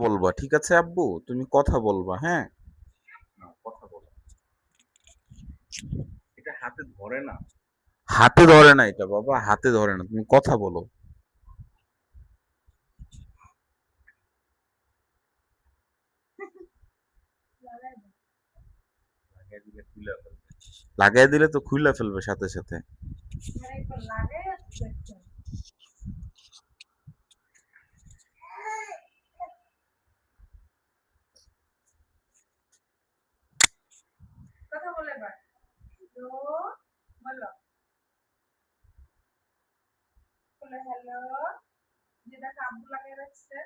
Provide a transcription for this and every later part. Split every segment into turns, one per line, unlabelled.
বলবা, ঠিক আছে আব্বু? তুমি কথা বলবা, হ্যাঁ? নাও, কথা বলো। এটা হাতে ধরে না। হাতে ধরে না এটা বাবা, হাতে ধরে না। তুমি কথা বলো। লাগাই দিলে খুইলা ফেলবে। লাগাই দিলে তো খুইলা ফেলবে সাথে সাথে।
কথা বলে এবার। হ্যালো বলো। বলে হ্যালো। যেটা আব্বু লাগিয়ে রাখছে।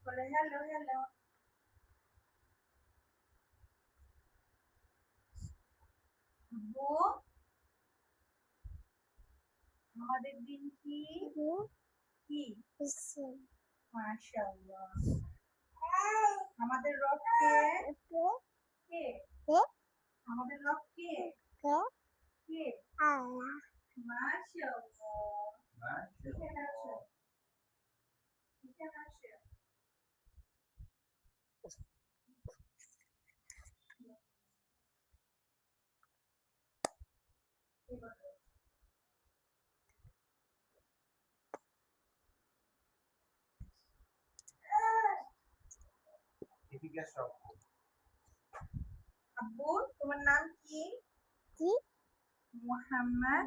বলে হ্যালো হ্যালো। আব্বু আমাদের দিন কি? কি? মাশাআল্লাহ। আমাদের রব কে? কে? আমাদের রব কে? কে? আল্লাহ। মাশাআল্লাহ। মাশাআল্লাহ। ঠিক আছে। এদিকে আসো। আব্বু তোমার নাম কি? মুহাম্মদ